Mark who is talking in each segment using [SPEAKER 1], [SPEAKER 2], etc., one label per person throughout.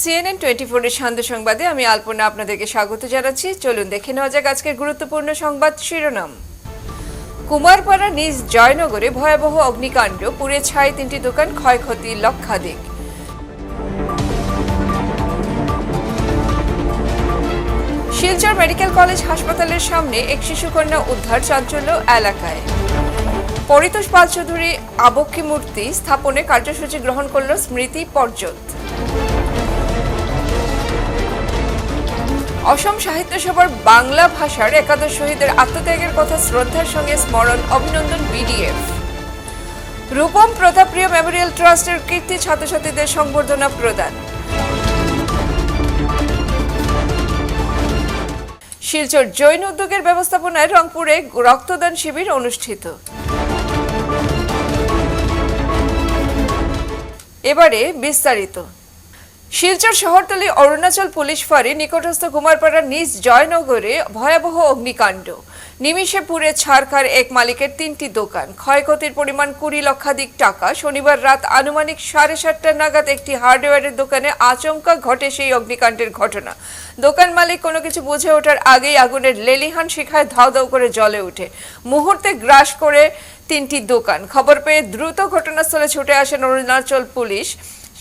[SPEAKER 1] CNN 24 এর সান্ধ্য সংবাদে আমি আলপনা আপনাদেরকে স্বাগত জানাচ্ছি। চলুন দেখে নেওয়া যাক আজকের গুরুত্বপূর্ণ সংবাদ শিরোনাম। কুমারপাড়া নিজ জয়নগরে ভয়াবহ অগ্নিকাণ্ড, পুড়ে ছাই 3টি দোকান, ক্ষয়ক্ষতি লক্ষাধিক। শিলচর মেডিকেল কলেজ হাসপাতালের সামনে এক শিশুকন্যা উদ্ধার, চাঞ্চল্য এলাকায়। পরিতোষ পাল চৌধুরী আবক্ষী মূর্তি স্থাপনে কার্যসূচি গ্রহণ করল স্মৃতি পর্যট। অসম সাহিত্য সভার বাংলা ভাষার একাদশ শহীদের আত্মত্যাগের কথা শ্রদ্ধার সঙ্গে স্মরণ, অভিনন্দন বিডিএফ। রূপম প্রতাপপ্রিয় মেমোরিয়াল ট্রাস্টের কীর্তি ছাত্রছাত্রীদের সংবর্ধনা প্রদান। শিলচর জৈন উদ্যোগের ব্যবস্থাপনায় রংপুরে রক্তদান শিবির অনুষ্ঠিত। এবারে বিস্তারিত। শিলচর শহরতলি অরুণাচল পুলিশ ফাঁড়ি নিকটস্থ কুমারপাড়ার নিজ জয়নগরে ভয়াবহ অগ্নিকাণ্ড, নিমিষে পুড়ে ছারখার এক মালিকের 3টি দোকান, ক্ষয়ক্ষতির পরিমাণ 20 লক্ষাধিক টাকা। শনিবার রাত আনুমানিক 7:30 নাগাদ একটি হার্ডওয়্যারের দোকানে আচমকা ঘটে সেই অগ্নিকাণ্ডের ঘটনা। দোকান মালিক কোনো কিছু বুঝে ওঠার আগেই আগুনের লেলিহান শিখায় ধাউ ধাউ করে জ্বলে ওঠে, মুহূর্তে গ্রাস করে 3টি দোকান। খবর পেয়ে দ্রুত ঘটনাস্থলে ছুটে আসেন অরুণাচল পুলিশ।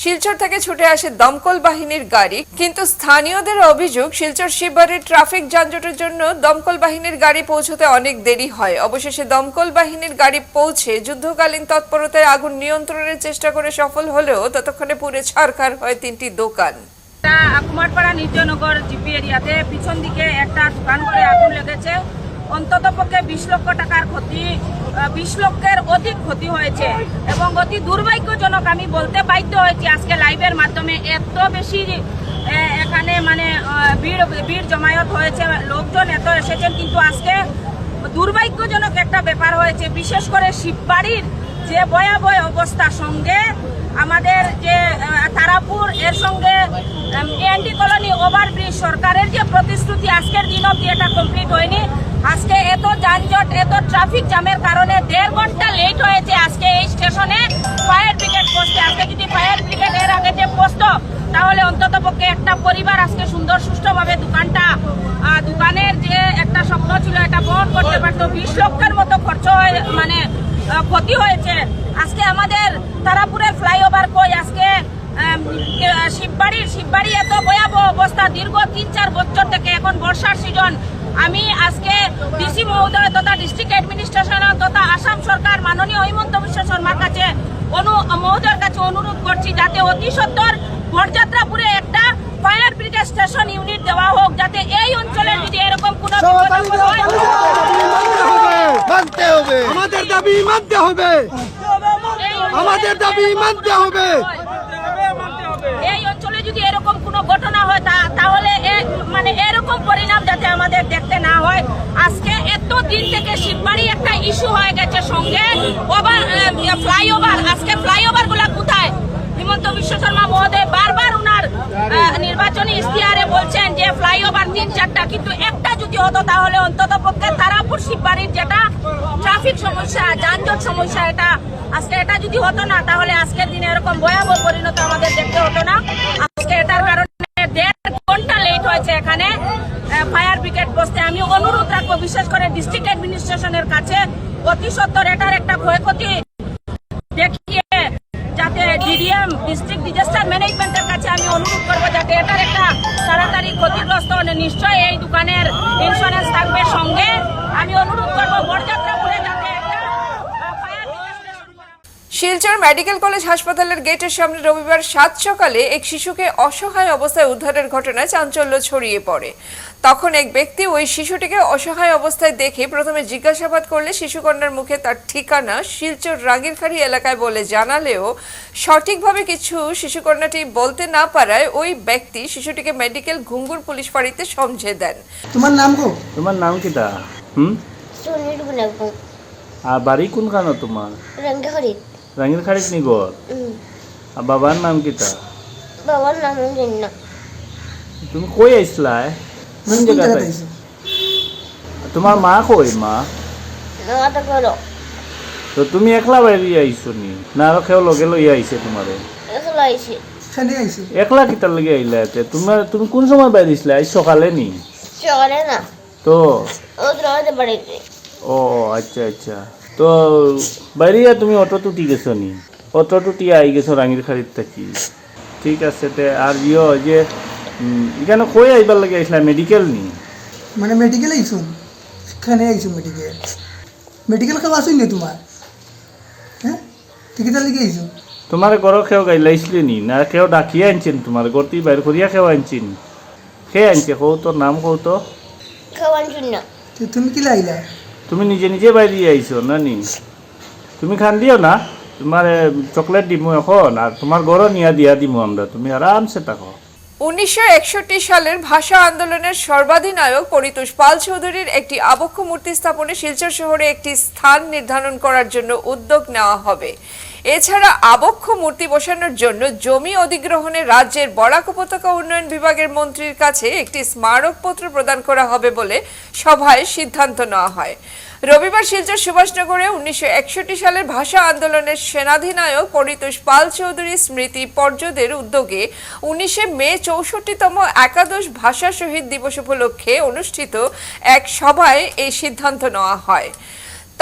[SPEAKER 1] শিলচর থেকে ছুটে আসে দমকল বাহিনীর গাড়ি, কিন্তু স্থানীয়দের অভিযোগ শিলচর শিববাড়ির ট্রাফিক যানজটের জন্য দমকল বাহিনীর গাড়ি পৌঁছতে অনেক দেরি হয়। অবশেষে দমকল বাহিনীর গাড়ি পৌঁছে যুদ্ধকালীন তৎপরতায় আগুন নিয়ন্ত্রণের চেষ্টা করে সফল হলেও ততক্ষণে পুড়ে ছারখার হয় 3টি দোকান।
[SPEAKER 2] কুমারপাড়া নির্জনগর জিপি এরিয়াতে পিছন দিকে একটা দোকান করে আগুন লেগেছে। অন্তত পক্ষে 20 লক্ষ টাকার ক্ষতি, 20 লক্ষের অধিক ক্ষতি হয়েছে এবং অতি দুর্ভাগ্যজনক আমি বলতে বাধ্য হয়েছি আজকে লাইভের মাধ্যমে। এত বেশি এখানে ভিড় জমায়েত হয়েছে, লোকজন এত এসেছেন, কিন্তু আজকে দুর্ভাগ্যজনক একটা ব্যাপার হয়েছে। বিশেষ করে শিববাড়ির যে ভয়াবহ অবস্থা, সঙ্গে আমাদের যে তারাপুর, এর সঙ্গে এনডি কলোনি ওভারব্রিজ, সরকারের যে প্রতিশ্রুতি আজকের দিন অব্দি এটা কমপ্লিট হয়নি। আজকে এত যানজট, এত ট্রাফিক জ্যামের কারণে 1.5 ঘন্টা লেট হয়েছে আজকে এই স্টেশনে ফায়ার ব্রিগেড পৌঁছতে। আজকে যদি ফায়ার ব্রিগেড এর আগে যে পৌঁছতো তাহলে অন্তত পক্ষে একটা পরিবার আজকে সুন্দর সুষ্ঠুভাবে দোকানের যে একটা স্বপ্ন ছিল এটা বহন করতে পারতো। 20 লক্ষের মতো খরচ ক্ষতি হয়েছে। আজকে আমাদের তারাপুরের ফ্লাইওভার কই, আজকে শিববাড়ি এত ভয়াবহ অবস্থা দীর্ঘ 3-4 বছর থেকে। এখন বর্ষার সিজন। আমি আজকে ডিসি মহোদয় তথা ডিস্ট্রিক্ট অ্যাডমিনিস্ট্রেশন তথা আসাম সরকার মাননীয় হিমন্ত বিশ্ব শর্মার কাছে মহোদয়ের কাছে অনুরোধ করছি যাতে অতি সত্বর বরযাত্রাপুরে একটা ফায়ার ব্রিগেড স্টেশন ইউনিট দেওয়া হোক, যাতে এই অঞ্চলের যদি এরকম কোনো
[SPEAKER 3] আমাদের দাবি মানতে হবে, আমাদের দাবি মানতে হবে।
[SPEAKER 2] এই অঞ্চলে যদি এরকম কোনো ঘটনা হয় তাহলে এরকম পরিণাম যাতে আমাদের দেখতে না হয়। আজকে এত দিন থেকে শিববাড়ি একটা ইস্যু হয়ে গেছে, সঙ্গে ফ্লাইওভার। আজকে ফ্লাইওভার গুলা কোথায়? হিমন্ত বিশ্ব শর্মা মহোদয় বারবার উনার নির্বাচনী ইশতেহারে বলছেন যে ফ্লাইওভার 3-4টা, কিন্তু একটা যদি হতো তাহলে অন্তত পক্ষে তারাপুর শিববাড়ির যেটা ট্রাফিক সমস্যা, যানজট সমস্যা, এটা যদি হতো না তাহলে আজকের দিনে এরকম ভয়াবহ পরিণত আমাদের দেখতে হতো না। আজকে এটার কারণে 1.5 ঘন্টা লেট হয়েছে এখানে ফায়ার ব্রিগেড পৌঁছতে। আমি অনুরোধ রাখবো বিশেষ করে ডিস্ট্রিক্ট অ্যাডমিনিস্ট্রেশনের কাছে অতি সত্বর এটার একটা ক্ষয়ক্ষতি দেখিয়ে যাতে ডিডিএম ডিস্ট্রিক্ট ডিজাস্টার ম্যানেজমেন্টের কাছে আমি অনুরোধ করবো যাতে এটার একটা তাড়াতাড়ি ক্ষতিগ্রস্ত হলে নিশ্চয়ই এই দোকানের ইন্স্যুরেন্স থাকবে। সঙ্গে আমি অনুরোধ করবো বরযাত্রাপুরে যাতে
[SPEAKER 1] শিলচর মেডিকেল কলেজ হাসপাতালের গেটের সামনে রবিবার 7 সকালে এক শিশুকে অসহায় অবস্থায় উদ্ধারের ঘটনায় চাঞ্চল্য ছড়িয়ে পড়ে। তখন এক ব্যক্তি ওই শিশুটিকে অসহায় অবস্থায় দেখে প্রথমে জিজ্ঞাসাবাদ করলে শিশুকন্যার মুখে তার ঠিকানা শিলচর রাঙ্গিরখাড়ি এলাকায় বলে জানালেও সঠিকভাবে কিছু শিশুকন্যাটি বলতে না পারায় ওই ব্যক্তি শিশুটিকে মেডিকেল ঘুঙ্গুর পুলিশ ফাঁড়িতে সমঝে দেন।
[SPEAKER 3] তোমার নাম গো?
[SPEAKER 4] তোমার নাম কিটা?
[SPEAKER 5] সুনীল গুলাবো।
[SPEAKER 4] আর বাড়ি কোনখানো তোমার?
[SPEAKER 5] রাঙ্গিরখাড়ি।
[SPEAKER 4] রাঙ্গিরখাড়িত নি ঘর? আর বাবার নাম কিটা?
[SPEAKER 5] বাবার নাম জানি না।
[SPEAKER 4] তুমি কই আইসলা? কোন জায়গাতে? তোমার মা কই? মা
[SPEAKER 5] নাটা করো।
[SPEAKER 4] তো তুমি একলা বাইরে আইছো নি না আর কেউ লগে লই আইছে তোমারে?
[SPEAKER 5] একলা আইছে।
[SPEAKER 3] এখানে আইছি
[SPEAKER 4] একলা কিতার লাগে আইলা এতে তুমি কোন সময় বাইরে দিছিলা আজ সকালে নি
[SPEAKER 5] চলে না
[SPEAKER 4] তো
[SPEAKER 5] ও দ্রোহতে বাড়িতে
[SPEAKER 4] ও আচ্ছা আচ্ছা তো বাইরে তুমি অটো টুটি গেছো নি অটো টুটি আই গেছো রাঙির খাড়ির থাকি ঠিক আছে তে আর ইয়ে যে এখানে কই আইবার লাগে আইসলা মেডিকেল নি
[SPEAKER 3] মানে মেডিকেল আইছুন এখানে আইছু মেডিকেল খাওয়া আসুন নি তোমার হ্যাঁ টিকিটার লিখে আইছু
[SPEAKER 4] তোমার ঘর খেয়েও গাইলাইছিলে নি না কেউ ডাকিয়ে আনছেন তোমার গতি বাইর করিয়া খেয়ে আনছেন খেয়ে আনছে কৌ তোর নাম কৌ তো
[SPEAKER 5] খাওয়ার জন্য
[SPEAKER 3] তো তুমি কি লাইলা
[SPEAKER 4] তুমি নিজে নিজে বাইরে আইছো না নি তুমি খান দিও না তোমার চকলেট দিমু এখন আর তোমার ঘরও নিয়ে দিয়া দিমু আমরা তুমি আরামসে থাকো
[SPEAKER 1] 1961 সালের ভাষা আন্দোলনের সর্বাধিনায়ক পরিতোষ পাল চৌধুরীর একটি আবক্ষ মূর্তি স্থাপনে শিলচর শহরে একটি স্থান নির্ধারণ করার জন্য উদ্যোগ নেওয়া হবে। এছাড়া আবক্ষ মূর্তি বসানোর জন্য জমি অধিগ্রহণে রাজ্যের বরাক উপত্যকা উন্নয়ন বিভাগের মন্ত্রীর কাছে একটি স্মারকপত্র প্রদান করা হবে বলে সভায় সিদ্ধান্ত নেওয়া হয়। রবিবার শিলচর সুভাষনগরে 1961 সালের ভাষা আন্দোলনের সেনাধিনায়ক পরিতোষ পাল চৌধুরী স্মৃতি পর্যদের উদ্যোগে 19 মে 64তম একাদশ ভাষা শহীদ দিবস উপলক্ষে অনুষ্ঠিত এক সভায় এই সিদ্ধান্ত নেওয়া হয়।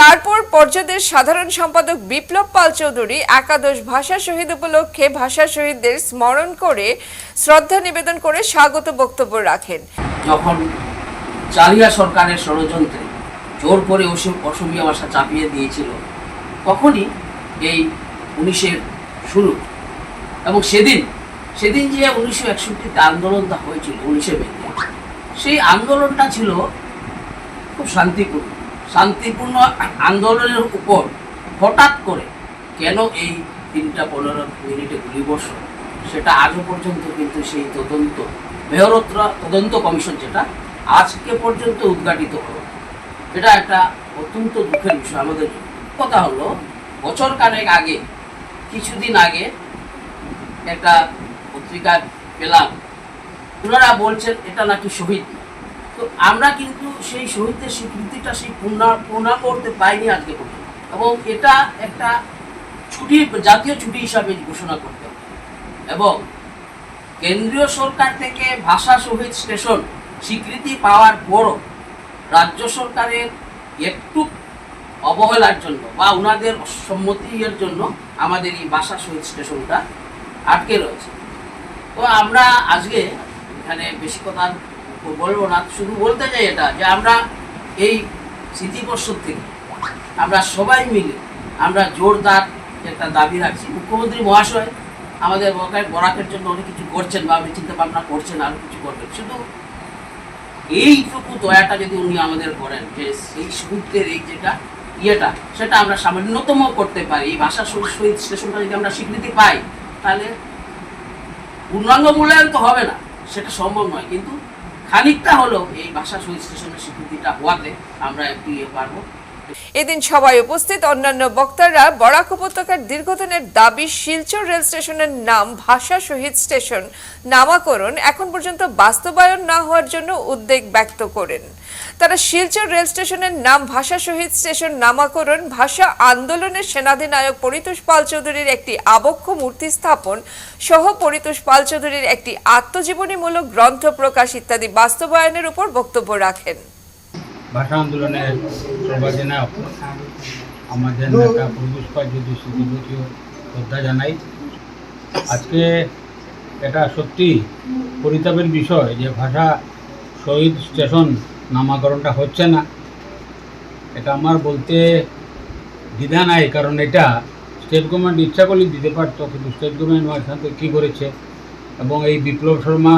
[SPEAKER 1] তারপর পর্যদের সাধারণ সম্পাদক বিপ্লব পাল চৌধুরী একাদশ ভাষা শহীদ উপলক্ষে ভাষা শহীদদের স্মরণ করে শ্রদ্ধা নিবেদন করে স্বাগত বক্তব্য রাখেন।
[SPEAKER 6] যখন জালিয়া সরকারের ষড়যন্ত্রে জোর করে অসমীয়া ভাষা চাপিয়ে দিয়েছিল তখনই এই 19-এর শুরু এবং সেদিন যে 1961-তে আন্দোলনটা হয়েছিল 19 মে সেই আন্দোলনটা ছিল খুব শান্তিপূর্ণ আন্দোলনের উপর হঠাৎ করে কেন এই 3:15 গুলিবর্ষণ সেটা আজও পর্যন্ত কিন্তু সেই মেহরতরা তদন্ত কমিশন যেটা আজকে পর্যন্ত উদ্ঘাটিত হলো। এটা একটা অত্যন্ত দুঃখের বিষয় আমাদের কথা হলো বছর কানেক আগে কিছুদিন আগে একটা পত্রিকা পেলাম ওনারা বলছেন এটা নাকি শহীদ। তো আমরা কিন্তু সেই শহীদদের স্বীকৃতিটা সেই পূর্ণা করতে পাইনি আজকে পর্যন্ত এবং এটা একটা ছুটি জাতীয় ছুটি হিসাবে ঘোষণা করতে হবে এবং কেন্দ্রীয় সরকার থেকে ভাষা শহীদ স্টেশন স্বীকৃতি পাওয়ার পরও রাজ্য সরকারের একটু অবহেলার জন্য বা ওনাদের সম্মতির জন্য আমাদের এই ভাষা শহীদ স্টেশনটা আটকে রয়েছে। তো আমরা আজকে এখানে বেশি কথা বলবো না, শুধু বলতে চাই এটা যে আমরা এই স্মৃতি পর্ষদ থেকে আমরা সবাই মিলে আমরা জোরদার একটা দাবি রাখছি। মুখ্যমন্ত্রী মহাশয় আমাদের বরাকের জন্য অনেক কিছু করছেন বা চিন্তা ভাবনা করছেন, আরও কিছু করবেন, শুধু এইটুকু দয়াটা যদি উনি আমাদের করেন যে সেই শহীদদের এই যেটা সেটা আমরা সামান্যতম করতে পারি। এই ভাষা শহীদ স্টেশনটা যদি আমরা স্বীকৃতি পাই তাহলে পূর্ণাঙ্গ মূল্যায়ন তো হবে না, সেটা সম্ভব নয়, কিন্তু খানিকটা হলেও এই ভাষা শহীদ স্টেশনের স্বীকৃতিটা হওয়াতে আমরা একটু পারবো।
[SPEAKER 1] এদিন সভায় উপস্থিত অন্যান্য বক্তারা বরাক উপত্যকার দীর্ঘদিনের দাবি শিলচর রেল স্টেশনের নাম ভাষা শহীদ স্টেশন নামকরণ এখন পর্যন্ত বাস্তবায়ন না হওয়ার জন্য উদ্বেগ ব্যক্ত করেন। তারা শিলচর রেল স্টেশনের নাম ভাষা শহীদ স্টেশন নামকরণ, ভাষা আন্দোলনের সেনাধিনায়ক পরিতোষ পাল চৌধুরীর একটি আবক্ষ মূর্তি স্থাপন সহ পরিতোষ পাল চৌধুরীর একটি আত্মজীবনীমূলক গ্রন্থ প্রকাশ ইত্যাদি বাস্তবায়নের উপর বক্তব্য রাখেন।
[SPEAKER 7] ভাষা আন্দোলনের সর্বাধিনায়ক আমাদের নেতা পরিতোষ পাল চৌধুরী স্মৃতিকেও শ্রদ্ধা জানাই। আজকে এটা সত্যি পরিতাপের বিষয় যে ভাষা শহীদ স্টেশন নামকরণটা হচ্ছে না। এটা আমার বলতে দ্বিধা নাই, কারণ এটা স্টেট গভর্নমেন্ট ইচ্ছা করলে দিতে পারতো, কিন্তু স্টেট গভর্নমেন্ট মাঝখানে কী করেছে এবং এই বিপ্লব শর্মা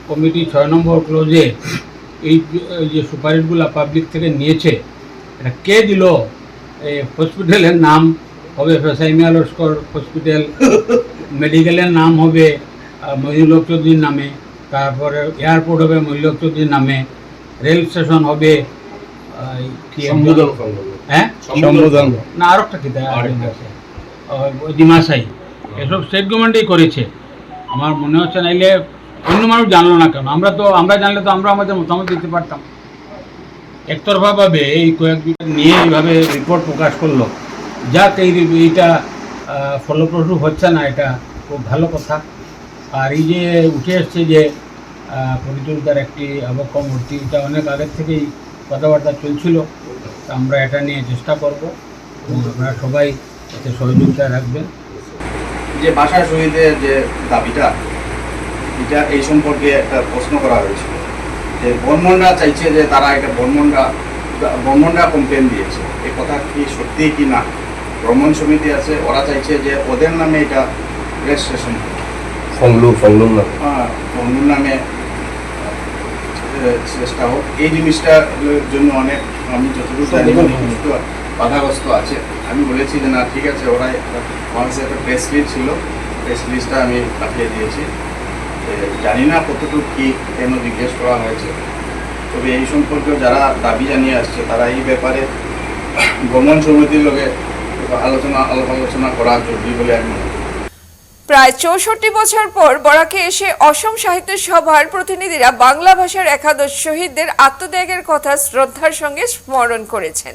[SPEAKER 7] কমিটি 6 নম্বর ক্লোজে এই যে সুপারিশগুলো পাবলিক থেকে নিয়েছে এটা কে দিল? এই হসপিটালের নাম হবে ফেসাইমিয়া লস্কর হসপিটাল, মেডিকেলের নাম হবে মহিউল চৌধুরীর নামে, তারপরে এয়ারপোর্ট হবে মহিউল চৌধুরীর নামে, রেল স্টেশন হবে হ্যাঁ না আরও একটা কী আছে ডিমাসাই। এসব স্টেট গভর্নমেন্টেই করেছে। আমার মনে হচ্ছে নাইলে অন্য মানুষ জানলো না কেন? আমরা জানলে তো আমরা আমাদের মতামত দিতে পারতাম। একতরফাভাবে এই কয়েকদিন নিয়ে এইভাবে রিপোর্ট প্রকাশ করলো, যাক এইটা ফলপ্রসূ হচ্ছে না, এটা খুব ভালো কথা। আর এই যে উঠে এসছে যে পরিচর্যার একটি আবক্ষ মূর্তি, এটা অনেক আগের থেকেই কথাবার্তা চলছিল। তা আমরা এটা নিয়ে চেষ্টা করব এবং আপনারা সবাই এতে সহযোগিতা রাখবেন।
[SPEAKER 8] যে ভাষা শহীদের যে দাবিটা, এটা এই সম্পর্কে একটা প্রশ্ন করা হয়েছিল যে বর্মনরা চাইছে যে তারা এটা বর্মনরা কমপ্লেন দিয়েছে, এই কথা কি সত্যি কি না? ভ্রমণ সমিতি আছে, ওরা চাইছে যে ওদের নামে এটা রেজিস্ট্রেশন ফংলুর নামে চেষ্টা হোক। এই জিনিসটার জন্য অনেক আমি যতটুকু জানি কিছু বাধাগ্রস্ত আছে। আমি বলেছি যে না ঠিক আছে, ওরা মানুষের একটা প্রেস লিস্ট ছিল, প্রেস লিস্টটা আমি পাঠিয়ে দিয়েছি। জানি না কতটুকু কী কেন জিজ্ঞেস করা হয়েছে, তবে এই সম্পর্কে যারা দাবি জানিয়ে আসছে তারা এই ব্যাপারে ভ্রমণ সমিতির লগে আলোচনা করা জরুরি বলে আমি মনে করি।
[SPEAKER 1] প্রায় 64 বছর পর বরাকে এসে অসম সাহিত্য সভার প্রতিনিধিরা বাংলা ভাষার একাদশ শহীদদের আত্মত্যাগের কথা শ্রদ্ধার সঙ্গে স্মরণ করেছেন।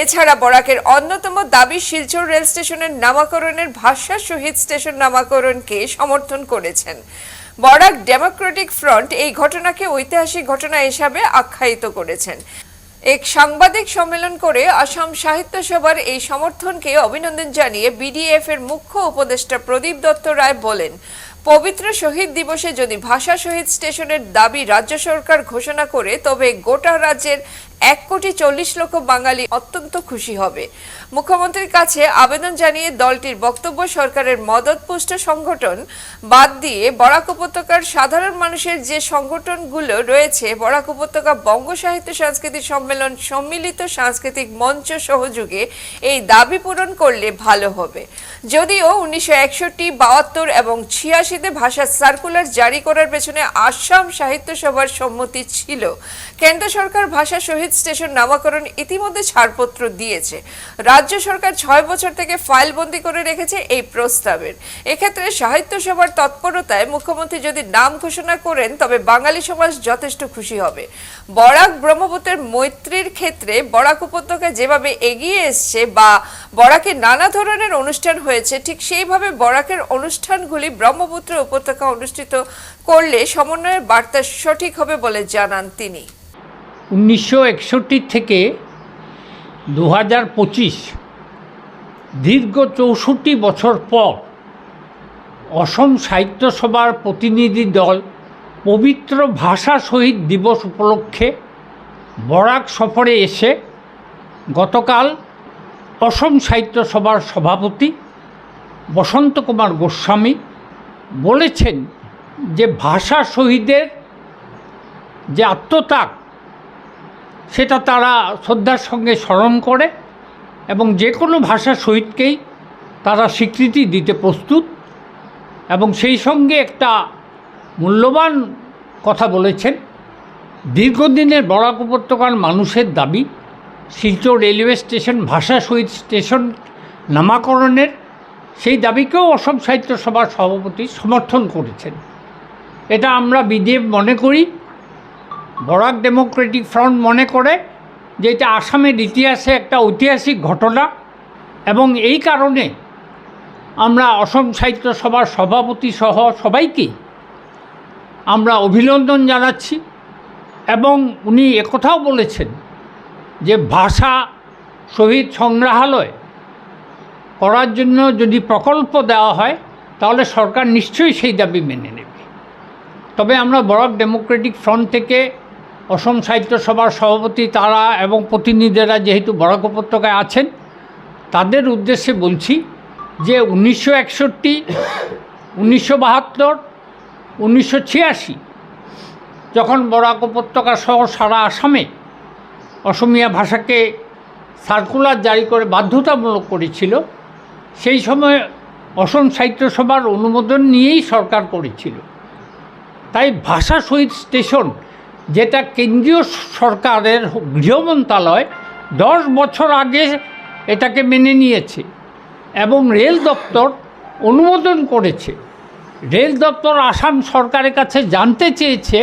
[SPEAKER 1] এছাড়া বরাকের অন্যতম দাবি শিলচর রেল স্টেশনের নামকরণের ভাষা শহীদ স্টেশন নামকরণকে সমর্থন করেছেন। বরাক ডেমোক্রেটিক ফ্রন্ট এই ঘটনাকে ঐতিহাসিক ঘটনা হিসাবে আখ্যায়িত করেছেন। এক সাংবাদিক সম্মেলন করে আসাম সাহিত্য সভার এই সমর্থনকে অভিনন্দন জানিয়ে বিডিএফ এর মুখ্য উপদেষ্টা প্রদীপ দত্ত রায় বলেন, পবিত্র শহীদ দিবসে যদি ভাষা শহীদ স্টেশনের দাবি রাজ্য সরকার ঘোষণা করে তবে গোটা রাজ্যের 1,40,00,000 বাঙালি অত্যন্ত খুশি হবে। মুখ্যমন্ত্রীর কাছে আবেদন জানিয়ে দলটির বক্তব্য, সরকারের মদতপুষ্ট সংগঠন বাদ দিয়ে বরাক উপত্যকার সাধারণ মানুষের যে সংগঠনগুলো রয়েছে, বরাক উপত্যকা বঙ্গ সাহিত্য সাংস্কৃতিক সম্মেলন, সম্মিলিত সাংস্কৃতিক মঞ্চ সহযোগে এই দাবি পূরণ করলে ভালো হবে। যদিও 1961, 72 এবং 86-তে ভাষা সার্কুলার জারি করার পেছনে আসাম সাহিত্য সভার সম্মতি ছিল, কেন্দ্র সরকার ভাষা শহীদ স্টেশন নামকরণ ইতিমধ্যে ছাড়পত্র দিয়েছে। রাজ্য সরকার 6 বছর থেকে ফাইলবন্দি করে রেখেছে এই প্রস্তাবের। এক্ষেত্রে সাহিত্য সভার তৎপরতায় মুখ্যমন্ত্রী যদি নাম ঘোষণা করেন তবে বাঙালি সমাজ যথেষ্ট খুশি হবে। বরাক ব্রহ্মপুত্রের মৈত্রীর ক্ষেত্রে বরাক উপত্যকা যেভাবে এগিয়ে এসছে বা বরাকে নানা ধরনের অনুষ্ঠান হয়েছে, ঠিক সেইভাবে বরাকের অনুষ্ঠানগুলি ব্রহ্মপুত্র উপত্যকা অনুষ্ঠিত করলে সমন্বয়ের বার্তা সঠিক হবে বলে জানান তিনি।
[SPEAKER 9] 1961 থেকে 2025 দীর্ঘ 64 বছর পর অসম সাহিত্য সভার প্রতিনিধি দল পবিত্র ভাষা শহীদ দিবস উপলক্ষে বরাক সফরে এসে গতকাল অসম সাহিত্য সভার সভাপতি বসন্ত কুমার গোস্বামী বলেছেন যে ভাষা শহীদের যে আত্মত্যাগ সেটা তারা শ্রদ্ধার সঙ্গে স্মরণ করে এবং যে কোনো ভাষা শহীদকেই তারা স্বীকৃতি দিতে প্রস্তুত, এবং সেই সঙ্গে একটা মূল্যবান কথা বলেছেন। দীর্ঘদিনের বরাক উপত্যকার মানুষের দাবি শিলচর রেলওয়ে স্টেশন ভাষা শহীদ স্টেশন নামকরণের, সেই দাবিকেও অসম সাহিত্য সভার সভাপতি সমর্থন করেছেন। এটা আমরা বিডিএফ মনে করি, বরাক ডেমোক্রেটিক ফ্রন্ট মনে করে যে এটা আসামের ইতিহাসে একটা ঐতিহাসিক ঘটনা, এবং এই কারণে আমরা অসম সাহিত্য সভার সভাপতি সহ সবাইকে আমরা অভিনন্দন জানাচ্ছি। এবং উনি একথাও বলেছেন যে ভাষা শহীদ সংগ্রহালয় করার জন্য যদি প্রকল্প দেওয়া হয় তাহলে সরকার নিশ্চয়ই সেই দাবি মেনে নেবে। তবে আমরা বরাক ডেমোক্রেটিক ফ্রন্ট থেকে অসম সাহিত্য সভার সভাপতি তারা এবং প্রতিনিধিরা যেহেতু বরাক উপত্যকায় আছেন, তাদের উদ্দেশ্যে বলছি যে 1961, 1972, 1986 যখন বরাক উপত্যকা সহ সারা আসামে অসমীয়া ভাষাকে সার্কুলার জারি করে বাধ্যতামূলক করেছিল, সেই সময় অসম সাহিত্য সভার অনুমোদন নিয়েই সরকার করেছিল। তাই ভাষা শহীদ স্টেশন, যেটা কেন্দ্রীয় সরকারের গৃহ মন্ত্রণালয় 10 বছর আগে এটাকে মেনে নিয়েছে এবং রেল দপ্তর অনুমোদন করেছে। রেল দপ্তর আসাম সরকারের কাছে জানতে চেয়েছে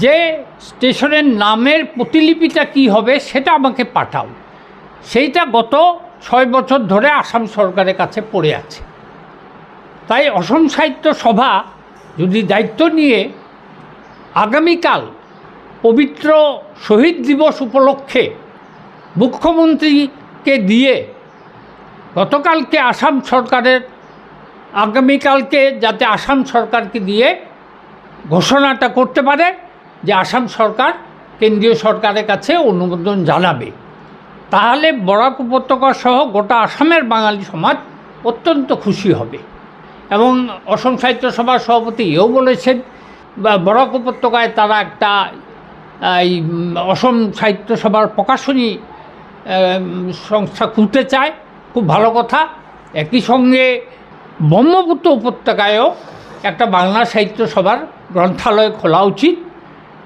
[SPEAKER 9] যে স্টেশনের নামের প্রতিলিপিটা কী হবে সেটা আমাকে পাঠাও। সেইটা গত 6 বছর ধরে আসাম সরকারের কাছে পড়ে আছে। তাই অসম সাহিত্য সভা যদি দায়িত্ব নিয়ে আগামীকাল পবিত্র শহীদ দিবস উপলক্ষে মুখ্যমন্ত্রীকে দিয়ে গতকালকে আসাম সরকারের আগামীকালকে যাতে আসাম সরকারকে দিয়ে ঘোষণাটা করতে পারে যে আসাম সরকার কেন্দ্রীয় সরকারের কাছে অনুমোদন জানাবে, তাহলে বরাক উপত্যকা সহ গোটা আসামের বাঙালি সমাজ অত্যন্ত খুশি হবে। এবং অসম সাহিত্য সভার সভাপতি এও বলেছেন বরাক উপত্যকায় তারা একটা এই অসম সাহিত্য সভার প্রকাশনী সংস্থা খুলতে চায়, খুব ভালো কথা। একই সঙ্গে ব্রহ্মপুত্র উপত্যকায়ও একটা বাংলা সাহিত্য সভার গ্রন্থালয় খোলা উচিত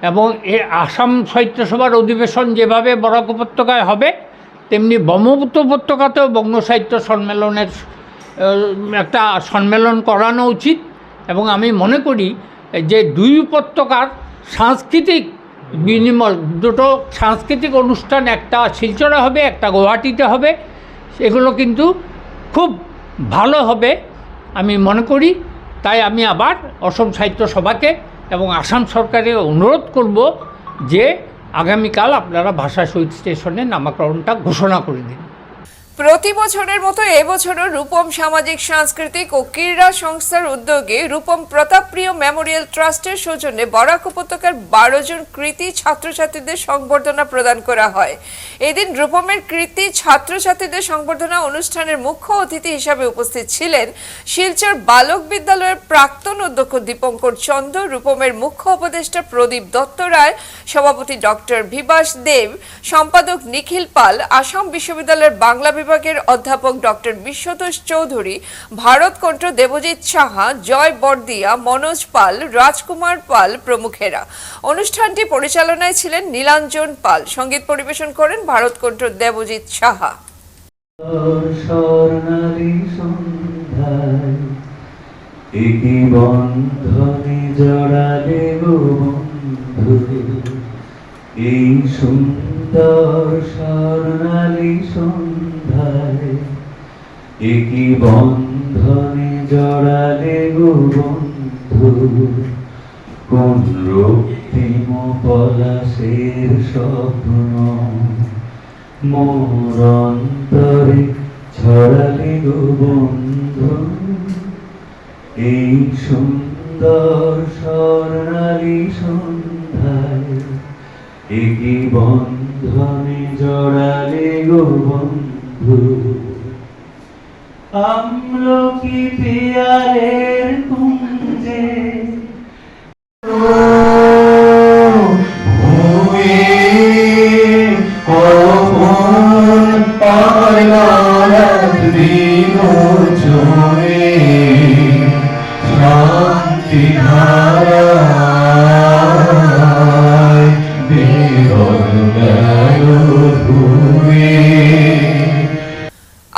[SPEAKER 9] এবং এ আসাম সাহিত্য সভার অধিবেশন যেভাবে বরাক উপত্যকায় হবে তেমনি ব্রহ্মপুত্র উপত্যকাতেও বঙ্গ সাহিত্য সম্মেলনের একটা সম্মেলন করানো উচিত। এবং আমি মনে করি যে দুই উপত্যকার সাংস্কৃতিক বিনিময়, দুটো সাংস্কৃতিক অনুষ্ঠান, একটা শিলচরে হবে, একটা গুয়াহাটিতে হবে, এগুলো কিন্তু খুব ভালো হবে আমি মনে করি। তাই আমি আবার অসম সাহিত্য সভাকে এবং আসাম সরকারের অনুরোধ করব যে আগামীকাল আপনারা ভাষা শহীদ স্টেশনের নামকরণটা ঘোষণা করে দিন।
[SPEAKER 1] প্রতি বছরের মতো এবছরও রূপম সামাজিক সাংস্কৃতিক ও ক্রীড়া সংস্থার উদ্যোগে রূপম প্রতাপপ্রিয় মেমোরিয়াল ট্রাস্টের সৌজন্যে বরাক উপত্যকার 12 জন কৃতী ছাত্রছাত্রীদের সংবর্ধনা প্রদান করা হয়। এদিন রূপমের কৃতী ছাত্রছাত্রীদের সংবর্ধনা অনুষ্ঠানের মুখ্য অতিথি হিসাবে উপস্থিত ছিলেন শিলচর বালক বিদ্যালয়ের প্রাক্তন অধ্যক্ষ দীপঙ্কর চন্দ, রূপমের মুখ্য উপদেষ্টা প্রদীপ দত্ত রায়, সভাপতি ডক্টর বিভাস দেব, সম্পাদক নিখিল পাল, আসাম বিশ্ববিদ্যালয়ের বাংলা বিভাগের অধ্যাপক ডক্টর বিশ্বতোষ চৌধুরী, ভারত কণ্ঠ দেবজিৎ সাহা, জয় বর্দিয়া, মনোজ পাল, রাজকুমার পাল প্রমুখেরা। অনুষ্ঠানটি পরিচালনায় ছিলেন নীলাঞ্জন পাল। সঙ্গীত পরিবেশন করেন ভারত কণ্ঠ দেবজিৎ সাহা।
[SPEAKER 10] এই সুন্দর স্বর্ণালী সন্ধ্যায় একই বন্ধনে জড়ালে গো বন্ধু, কোন রক্তিম পলাশের স্বপ্ন মোর অন্তরে ছড়ালে গো বন্ধু। এই সুন্দর স্বর্ণালী সন্ধ্যায় একই বন্ধনে জড়ালে গো বন্ধু। আমলকি পিয়ারের কুঞ্জে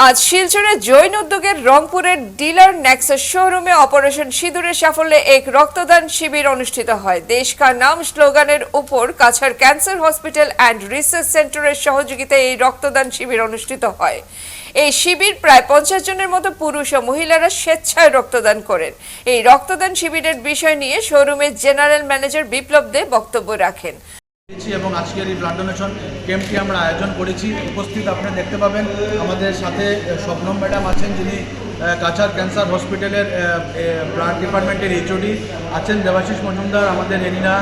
[SPEAKER 1] আজ শিলচরে জৈন উদ্যোগের রংপুরের ডিলার নেক্সাস শোরুমে অপারেশন সিঁদুরের সাফল্যে এক রক্তদান শিবির অনুষ্ঠিত হয়। দেশ কা নাম স্লোগানের উপর Cachar cancer hospital and research সেন্টারের সহযোগিতায় এই রক্তদান শিবির অনুষ্ঠিত হয়। এই শিবির প্রায় 50 জনের মতো পুরুষ ও মহিলারা স্বেচ্ছায় রক্তদান করেন। এই রক্তদান শিবিরের বিষয় নিয়ে শোরুমের জেনারেল ম্যানেজার বিপ্লব দে বক্তব্য রাখেন।
[SPEAKER 11] এবং আজকের এই ব্লাড ডোনেশন ক্যাম্পটি আমরা আয়োজন করেছি। উপস্থিত আপনারা দেখতে পাবেন আমাদের সাথে শবনম ম্যাডাম আছেন, যিনি কাছাড় ক্যান্সার হসপিটালের ব্লাড ডিপার্টমেন্টের এইচওডি আছেন, দেবাশিস মজুমদার আমাদের এরিনা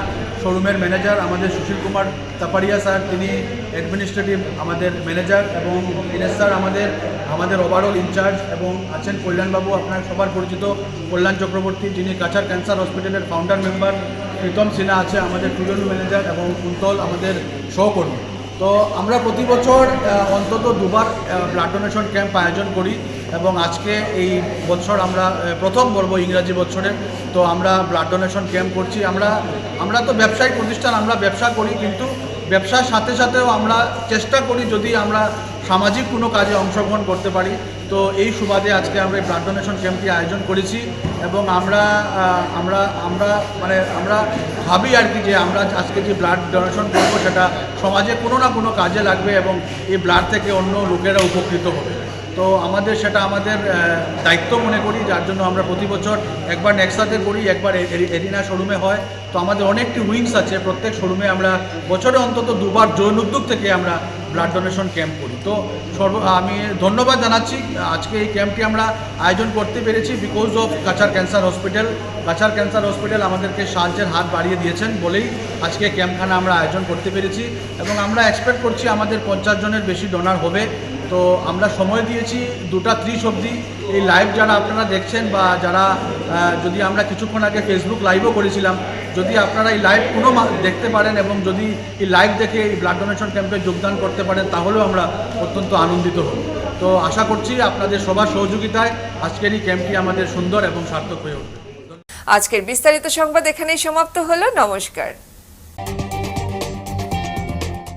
[SPEAKER 11] শোরুমের ম্যানেজার, আমাদের সুশীল কুমার তাপারিয়া স্যার তিনি অ্যাডমিনিস্ট্রেটিভ আমাদের ম্যানেজার, এবং দীনেশ স্যার আমাদের ওভারঅল ইনচার্জ, এবং আছেন কল্যাণবাবু আপনার সবার পরিচিত কল্যাণ চক্রবর্তী, যিনি কাছাড় ক্যান্সার হসপিটালের ফাউন্ডার মেম্বার, প্রীতম সিনহা আছে আমাদের টুডেল ম্যানেজার, এবং কুন্তল আমাদের সহকর্মী। তো আমরা প্রতি বছর অন্তত 2বার ব্লাড ডোনেশন ক্যাম্প আয়োজন করি, এবং আজকে এই বছর আমরা প্রথম বলব ইংরাজি বছরের, তো আমরা ব্লাড ডোনেশন ক্যাম্প করছি। আমরা তো ব্যবসায়িক প্রতিষ্ঠান, আমরা ব্যবসা করি, কিন্তু ব্যবসার সাথে সাথেও আমরা চেষ্টা করি যদি আমরা সামাজিক কোনো কাজে অংশগ্রহণ করতে পারি। তো এই সুবাদে আজকে আমরা এই ব্লাড ডোনেশন ক্যাম্পটি আয়োজন করেছি, এবং আমরা ভাবি আর কি যে আমরা আজকে যে ব্লাড ডোনেশন করবো সেটা সমাজে কোনো না কোনো কাজে লাগবে, এবং এই ব্লাড থেকে অন্য লোকেরা উপকৃত হবে। তো সেটা আমাদের দায়িত্ব মনে করি, যার জন্য আমরা প্রতি বছর একবার নেক্সাতে করি, একবার এরিনা শোরুমে হয়। তো আমাদের অনেকটি উইংস আছে, প্রত্যেক শোরুমে আমরা বছরে অন্তত দুবার জৈন উদ্যোগ থেকে আমরা ব্লাড ডোনেশন ক্যাম্প করি। তো আমি ধন্যবাদ জানাচ্ছি, আজকে এই ক্যাম্পটি আমরা আয়োজন করতে পেরেছি because of Cachar cancer hospital. Cachar cancer hospital আমাদেরকে সাহায্যের হাত বাড়িয়ে দিয়েছেন বলেই আজকে ক্যাম্পখানা আমরা আয়োজন করতে পেরেছি, এবং আমরা এক্সপেক্ট করছি আমাদের 50 জনের বেশি ডোনার হবে। তো আমরা সময় দিয়েছি 2:30 অবধি। এই লাইভ যারা আপনারা দেখছেন বা যারা যদি আমরা কিছুক্ষণ আগে ফেসবুক লাইভও করেছিলাম, যদি আপনারা এই লাইভ পুরো দেখতে পারেন এবং যদি এই লাইভ দেখে এই ব্লাড ডোনেশন ক্যাম্পে যোগদান করতে পারেন, তাহলেও আমরা অত্যন্ত আনন্দিত হব। তো আশা করছি আপনাদের সবার সহযোগিতায় আজকের এই ক্যাম্পটি আমাদের সুন্দর এবং সার্থক হয়ে উঠবে।
[SPEAKER 1] আজকের বিস্তারিত সংবাদ এখানেই সমাপ্ত হলো। নমস্কার।